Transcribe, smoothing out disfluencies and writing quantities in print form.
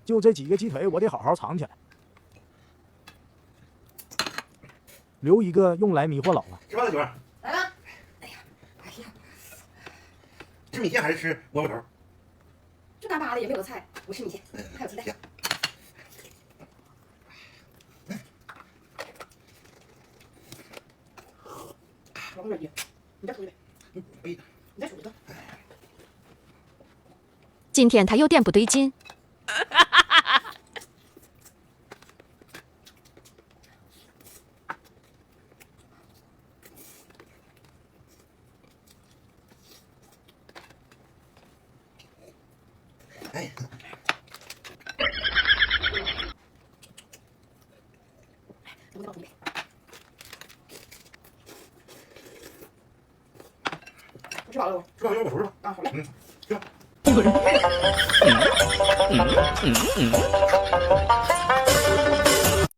就这几个鸡腿，我得好好藏起来，留一个用来迷惑老了。吃饭了，九儿。来了。哎呀，吃米线还是吃窝窝头？这干巴的也没有菜，我吃米线，还有鸡蛋。老公你再出一杯。可以。你再出一个。今天他有点不对劲。哎。我再倒出一杯。我吃饱了，吃饱就让我收拾吧。啊，好嘞。行。